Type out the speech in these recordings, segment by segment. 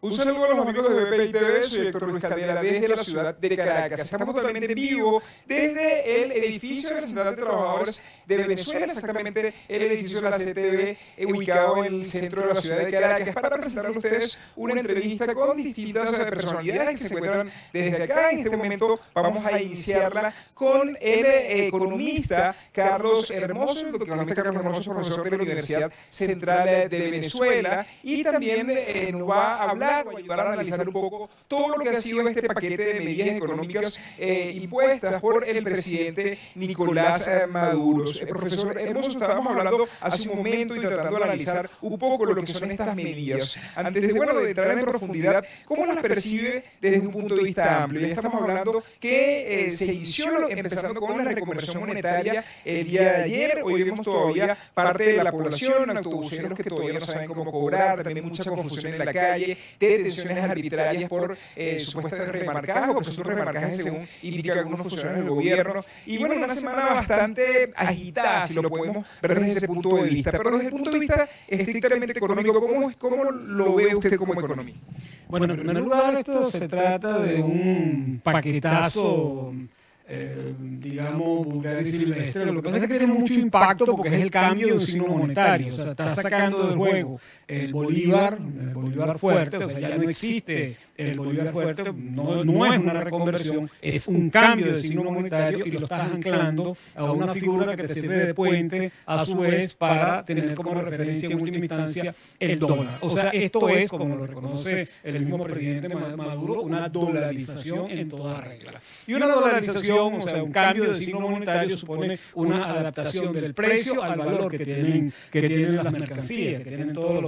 Un saludo a los amigos de BPI TV, soy Héctor Luis Caldera desde la ciudad de Caracas. Estamos totalmente en vivo desde el edificio de la Central de Trabajadores de Venezuela, exactamente el edificio de la CTV, ubicado en el centro de la ciudad de Caracas, para presentarles a ustedes una entrevista con distintas personalidades que se encuentran desde acá. En este momento vamos a iniciarla con el economista Carlos Hermoso, el doctor Carlos Hermoso, profesor de la Universidad Central de Venezuela, y también nos va a hablar o ayudar a analizar un poco todo lo que ha sido este paquete de medidas económicas impuestas por el presidente Nicolás Maduro. Profesor Hermoso, estábamos hablando hace un momento y tratando de analizar un poco lo que son estas medidas. Antes de entrar en profundidad, ¿cómo las percibe desde un punto de vista amplio? Ya estamos hablando que se inició empezando con la reconversión monetaria el día de ayer. Hoy vemos todavía parte de la población, autobuseros que todavía no saben cómo cobrar, también mucha confusión en la calle, detenciones arbitrarias por supuestos remarcajes o presuntos remarcajes, según indican algunos funcionarios del gobierno. Y bueno, una semana bastante agitada, si lo podemos ver desde ese punto de vista. Pero desde el punto de vista estrictamente económico, ¿cómo lo ve usted como economista? Bueno, en primer lugar, esto se trata de un paquetazo, digamos, vulgar y silvestre. Lo que pasa es que tiene mucho impacto porque es el cambio de un signo monetario. O sea, está sacando del juego el bolívar fuerte. O sea, ya no existe el bolívar fuerte, no es una reconversión, es un cambio de signo monetario y lo estás anclando a una figura que te sirve de puente, a su vez, para tener como referencia en última instancia el dólar. O sea, esto es, como lo reconoce el mismo presidente Maduro, una dolarización en toda regla. Y una dolarización, o sea, un cambio de signo monetario supone una adaptación del precio al valor que tienen las mercancías, que tienen todos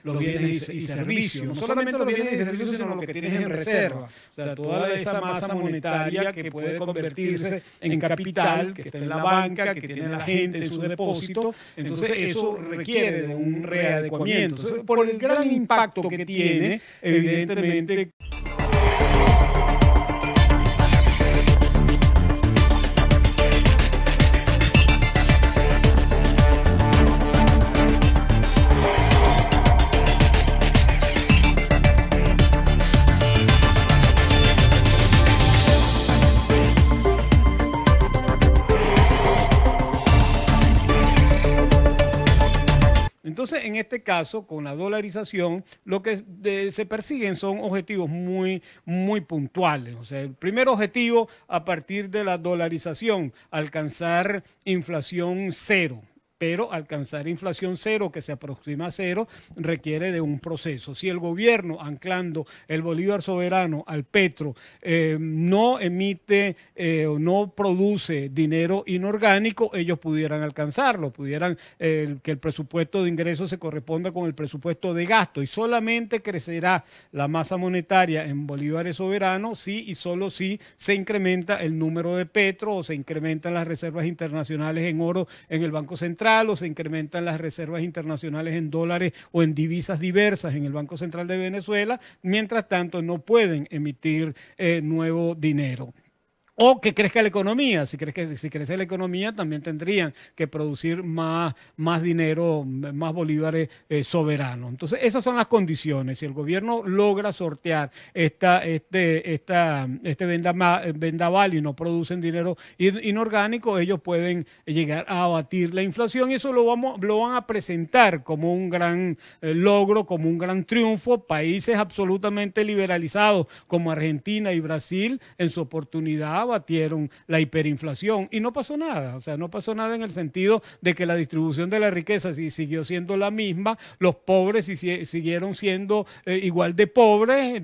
los bienes y servicios. No solamente los bienes y servicios, sino lo que tienes en reserva. O sea, toda esa masa monetaria que puede convertirse en capital, que está en la banca, que tiene la gente en su depósito. Entonces, eso requiere de un readecuamiento. Entonces, por el gran impacto que tiene, evidentemente. Entonces, en este caso, con la dolarización, lo que se persiguen son objetivos muy puntuales. O sea, el primer objetivo, a partir de la dolarización, alcanzar inflación cero. Pero alcanzar inflación cero, que se aproxima a cero, requiere de un proceso. Si el gobierno, anclando el bolívar soberano al petro, no emite o no produce dinero inorgánico, ellos pudieran alcanzarlo, pudieran que el presupuesto de ingresos se corresponda con el presupuesto de gasto, y solamente crecerá la masa monetaria en bolívares soberanos si y solo si se incrementa el número de petro o se incrementan las reservas internacionales en oro en el Banco Central, o se incrementan las reservas internacionales en dólares o en divisas diversas en el Banco Central de Venezuela. Mientras tanto, no pueden emitir nuevo dinero. O que crezca la economía. Si crece la economía, también tendrían que producir más dinero, más bolívares soberanos. Entonces, esas son las condiciones. Si el gobierno logra sortear este vendaval y no producen dinero inorgánico, ellos pueden llegar a abatir la inflación, y eso lo van a presentar como un gran logro, como un gran triunfo. Países absolutamente liberalizados como Argentina y Brasil, en su oportunidad, batieron la hiperinflación y no pasó nada. O sea, no pasó nada en el sentido de que la distribución de la riqueza siguió siendo la misma, los pobres siguieron siendo igual de pobres,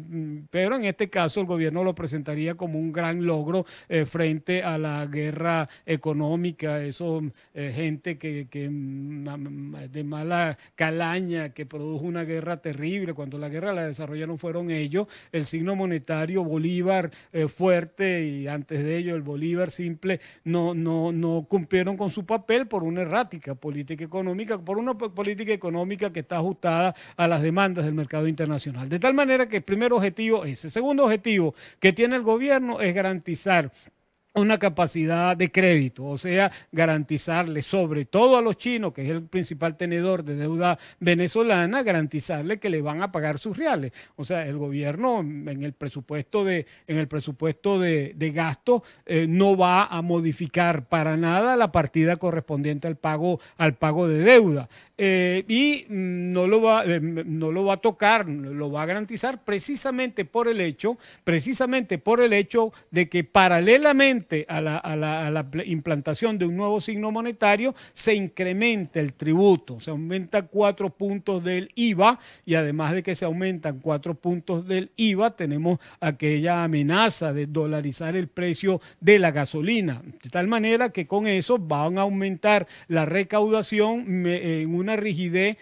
pero en este caso el gobierno lo presentaría como un gran logro frente a la guerra económica, gente de mala calaña que produjo una guerra terrible. Cuando la guerra la desarrollaron fueron ellos. El signo monetario bolívar fuerte, y antes de ello el bolívar simple, no cumplieron con su papel por una errática política económica, que está ajustada a las demandas del mercado internacional. De tal manera que el primer objetivo es ese. Segundo objetivo que tiene el gobierno es garantizar una capacidad de crédito, o sea, garantizarle sobre todo a los chinos, que es el principal tenedor de deuda venezolana, garantizarle que le van a pagar sus reales. O sea, el gobierno en el presupuesto de gasto no va a modificar para nada la partida correspondiente al pago de deuda. Y no lo va a tocar, lo va a garantizar precisamente por el hecho de que paralelamente a la implantación de un nuevo signo monetario se incrementa el tributo, se aumenta 4 puntos del IVA y además de que se aumentan 4 puntos del IVA, tenemos aquella amenaza de dolarizar el precio de la gasolina, de tal manera que con eso van a aumentar la recaudación en una rigidez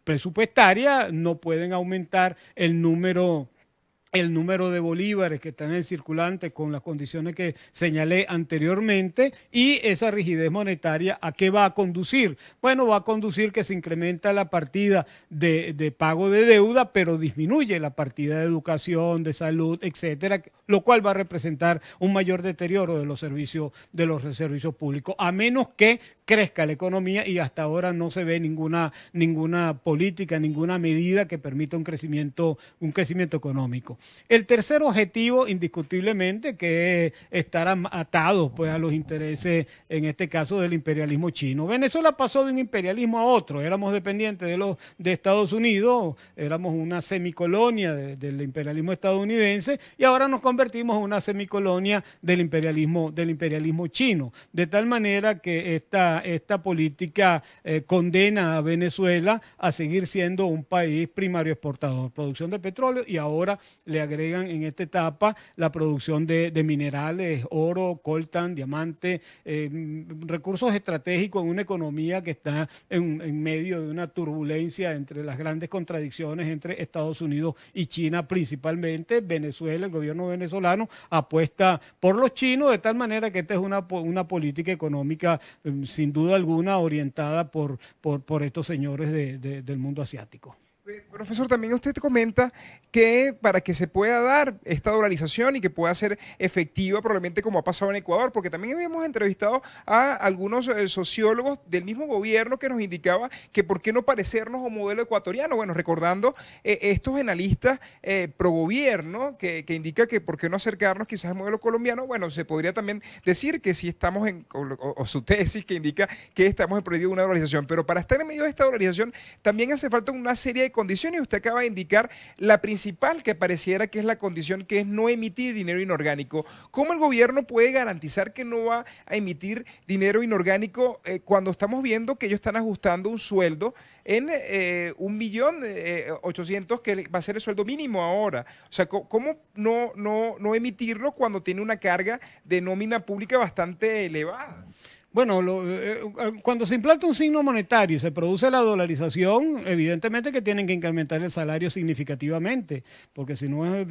presupuestaria, no pueden aumentar el número de bolívares que están en circulante con las condiciones que señalé anteriormente, y esa rigidez monetaria, ¿a qué va a conducir? Bueno, va a conducir que se incrementa la partida de pago de deuda, pero disminuye la partida de educación, de salud, etcétera, lo cual va a representar un mayor deterioro de los servicios públicos, a menos que crezca la economía, y hasta ahora no se ve ninguna política, ninguna medida que permita un crecimiento económico. El tercer objetivo, indiscutiblemente, que es estar atado pues, a los intereses, en este caso, del imperialismo chino. Venezuela pasó de un imperialismo a otro. Éramos dependientes de Estados Unidos, éramos una semicolonia del imperialismo estadounidense, y ahora nos convertimos en una semicolonia del imperialismo chino. De tal manera que esta política condena a Venezuela a seguir siendo un país primario exportador, producción de petróleo, y ahora le agregan en esta etapa la producción de minerales, oro, coltan, diamante, recursos estratégicos en una economía que está en medio de una turbulencia entre las grandes contradicciones entre Estados Unidos y China principalmente. Venezuela, el gobierno venezolano apuesta por los chinos, de tal manera que esta es una política económica sin duda alguna orientada por estos señores del mundo asiático. Profesor, también usted comenta que para que se pueda dar esta dolarización y que pueda ser efectiva, probablemente como ha pasado en Ecuador, porque también habíamos entrevistado a algunos sociólogos del mismo gobierno que nos indicaba que por qué no parecernos a un modelo ecuatoriano. Bueno, recordando estos analistas pro gobierno que indica que por qué no acercarnos quizás al modelo colombiano. Bueno, se podría también decir que si estamos o su tesis que indica que estamos en proyecto de una dolarización, pero para estar en medio de esta dolarización también hace falta una serie de condiciones. Usted acaba de indicar la principal, que pareciera que es la condición, que es no emitir dinero inorgánico. ¿Cómo el gobierno puede garantizar que no va a emitir dinero inorgánico cuando estamos viendo que ellos están ajustando un sueldo en 1.800.000, que va a ser el sueldo mínimo ahora? O sea, ¿cómo no emitirlo cuando tiene una carga de nómina pública bastante elevada? Bueno, cuando se implanta un signo monetario y se produce la dolarización, evidentemente que tienen que incrementar el salario significativamente, porque si no es...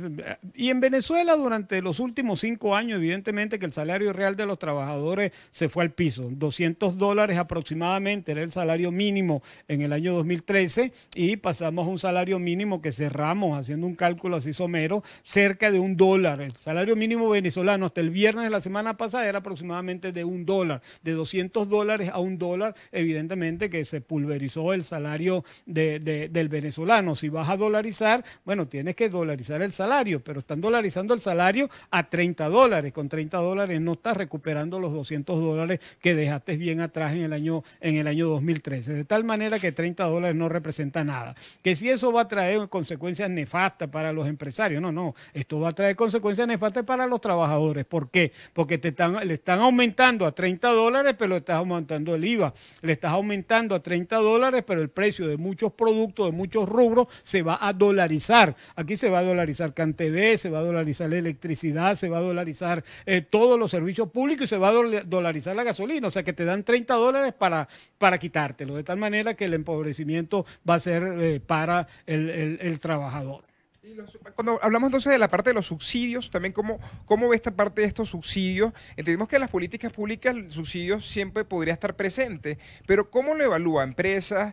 Y en Venezuela durante los últimos 5 años, evidentemente que el salario real de los trabajadores se fue al piso. $200 aproximadamente era el salario mínimo en el año 2013 y pasamos a un salario mínimo que cerramos, haciendo un cálculo así somero, cerca de $1. El salario mínimo venezolano hasta el viernes de la semana pasada era aproximadamente de $1. De $200 a $1, evidentemente que se pulverizó el salario del venezolano. Si vas a dolarizar, bueno, tienes que dolarizar el salario, pero están dolarizando el salario a $30. Con $30 no estás recuperando los $200 que dejaste bien atrás en el año 2013. De tal manera que $30 no representa nada. Que si eso va a traer consecuencias nefastas para los empresarios, no. Esto va a traer consecuencias nefastas para los trabajadores. ¿Por qué? Porque le están aumentando a $30, pero le estás aumentando el IVA. Le estás aumentando a $30, pero el precio de muchos productos, de muchos rubros, se va a dolarizar. Aquí se va a dolarizar CanTV, se va a dolarizar la electricidad, se va a dolarizar todos los servicios públicos y se va a dolarizar la gasolina. O sea que te dan $30 para quitártelo. De tal manera que el empobrecimiento va a ser para el trabajador. Cuando hablamos entonces de la parte de los subsidios, también cómo ve esta parte de estos subsidios, entendemos que en las políticas públicas el subsidio siempre podría estar presente, pero ¿cómo lo evalúa empresas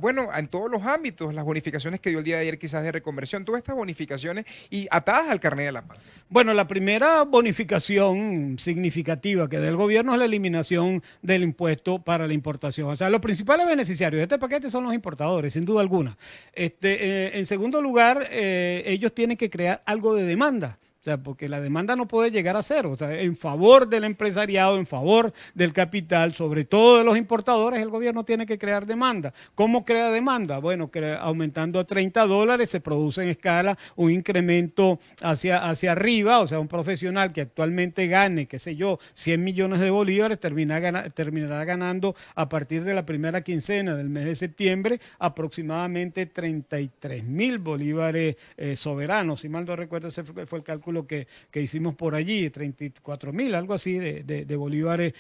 bueno, en todos los ámbitos, las bonificaciones que dio el día de ayer quizás de reconversión, todas estas bonificaciones y atadas al carnet de la paz? Bueno, la primera bonificación significativa que da el gobierno es la eliminación del impuesto para la importación. O sea, los principales beneficiarios de este paquete son los importadores, sin duda alguna. En segundo lugar, ellos tienen que crear algo de demanda. O sea, porque la demanda no puede llegar a cero. O sea, en favor del empresariado, en favor del capital, sobre todo de los importadores, el gobierno tiene que crear demanda. ¿Cómo crea demanda? Bueno, aumentando a $30 se produce en escala un incremento hacia arriba. O sea, un profesional que actualmente gane, qué sé yo, 100 millones de bolívares, terminará ganando a partir de la primera quincena del mes de septiembre aproximadamente 33.000 bolívares soberanos. Si mal no recuerdo, ese fue el cálculo que hicimos por allí, 34.000, algo así de bolívares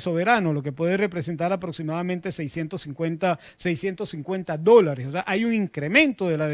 soberanos, lo que puede representar aproximadamente $650. O sea, hay un incremento de la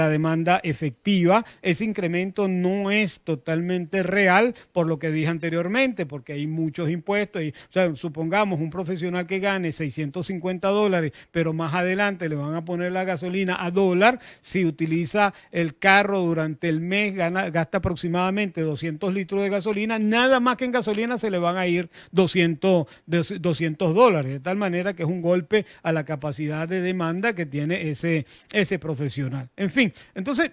demanda efectiva. Ese incremento no es totalmente real, por lo que dije anteriormente, porque hay muchos impuestos. O sea, supongamos un profesional que gane $650, pero más adelante le van a poner la gasolina a $1. Si utiliza el carro durante el mes, gasta aproximadamente 200 litros de gasolina, nada más que en gasolina se le van a ir $200, de tal manera que es un golpe a la capacidad de demanda que tiene ese profesional. En fin, entonces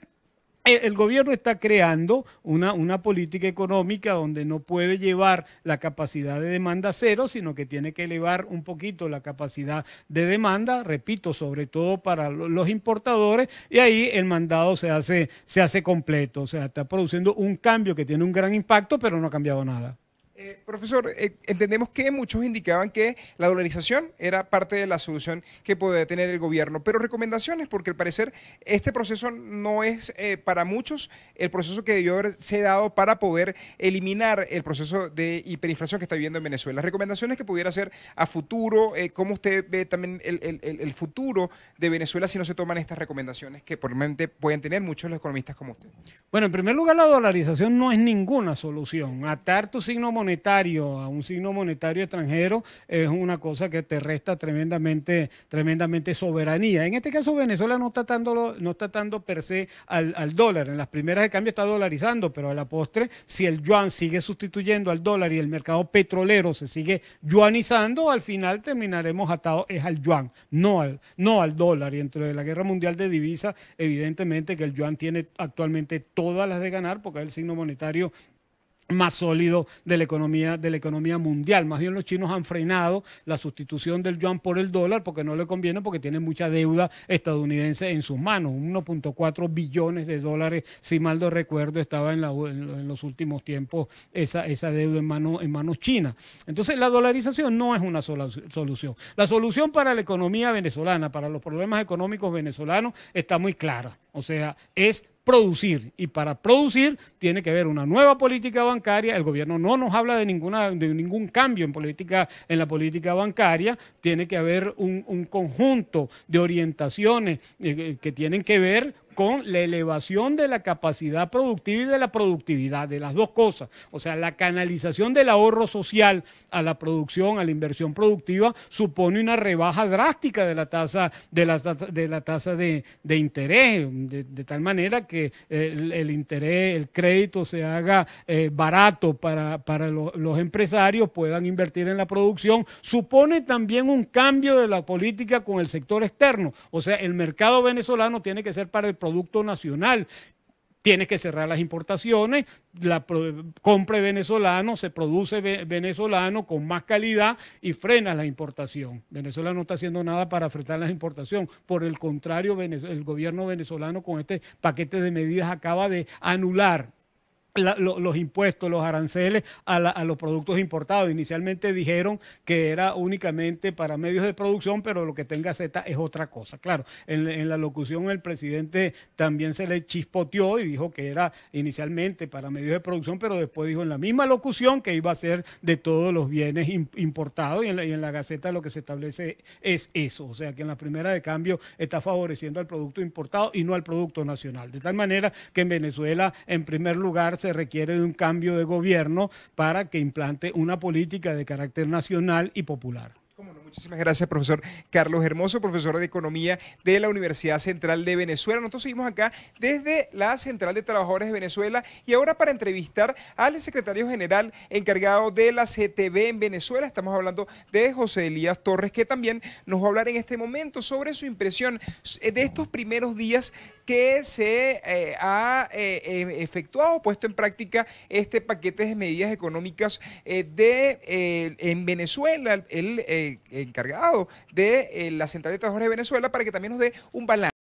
el gobierno está creando una política económica donde no puede llevar la capacidad de demanda a cero, sino que tiene que elevar un poquito la capacidad de demanda, repito, sobre todo para los importadores, y ahí el mandado se hace completo. O sea, está produciendo un cambio que tiene un gran impacto, pero no ha cambiado nada. Profesor, entendemos que muchos indicaban que la dolarización era parte de la solución que podía tener el gobierno, pero recomendaciones, porque al parecer este proceso no es para muchos el proceso que debió haberse dado para poder eliminar el proceso de hiperinflación que está viviendo en Venezuela. Recomendaciones que pudiera hacer a futuro, ¿cómo usted ve también el futuro de Venezuela si no se toman estas recomendaciones que probablemente pueden tener muchos de los economistas como usted? Bueno, en primer lugar, la dolarización no es ninguna solución. Atar tu signo monetario a un signo monetario extranjero es una cosa que te resta tremendamente soberanía. En este caso, Venezuela no está dando per se al dólar. En las primeras de cambio está dolarizando, pero a la postre, si el yuan sigue sustituyendo al dólar y el mercado petrolero se sigue yuanizando, al final terminaremos atados al yuan, no al dólar. Y dentro de la guerra mundial de divisas, evidentemente que el yuan tiene actualmente todas las de ganar, porque es el signo monetario más sólido de la economía mundial. Más bien los chinos han frenado la sustitución del yuan por el dólar porque no le conviene, porque tienen mucha deuda estadounidense en sus manos. 1.4 billones de dólares, si mal no recuerdo, estaba en los últimos tiempos esa deuda en manos chinas. Entonces la dolarización no es una sola solución. La solución para la economía venezolana, para los problemas económicos venezolanos, está muy clara. O sea, es producir, y para producir tiene que haber una nueva política bancaria. El gobierno no nos habla de ningún cambio en la política bancaria. Tiene que haber un conjunto de orientaciones que tienen que ver con la elevación de la capacidad productiva y de la productividad, de las dos cosas. O sea, la canalización del ahorro social a la producción, a la inversión productiva, supone una rebaja drástica de la tasa de interés, de tal manera que el interés, el crédito se haga barato para los empresarios, puedan invertir en la producción. Supone también un cambio de la política con el sector externo. O sea, el mercado venezolano tiene que ser para el producto nacional. Tienes que cerrar las importaciones, compre venezolano, se produce venezolano con más calidad y frena la importación. Venezuela no está haciendo nada para frenar la importación. Por el contrario, el gobierno venezolano con este paquete de medidas acaba de anular los impuestos, los aranceles a los productos importados. Inicialmente dijeron que era únicamente para medios de producción, pero lo que tenga Z es otra cosa. Claro, en la locución el presidente también se le chispoteó y dijo que era inicialmente para medios de producción, pero después dijo en la misma locución que iba a ser de todos los bienes importados, y en la Gaceta lo que se establece es eso. O sea que en la primera de cambio está favoreciendo al producto importado y no al producto nacional. De tal manera que en Venezuela, en primer lugar, se requiere de un cambio de gobierno para que implante una política de carácter nacional y popular. Muchísimas gracias, profesor Carlos Hermoso, profesor de Economía de la Universidad Central de Venezuela. Nosotros seguimos acá desde la Central de Trabajadores de Venezuela y ahora para entrevistar al secretario general encargado de la CTV en Venezuela. Estamos hablando de José Elías Torres, que también nos va a hablar en este momento sobre su impresión de estos primeros días que se ha efectuado, puesto en práctica este paquete de medidas económicas en Venezuela, el encargado de la Central de Trabajadores de Venezuela, para que también nos dé un balance.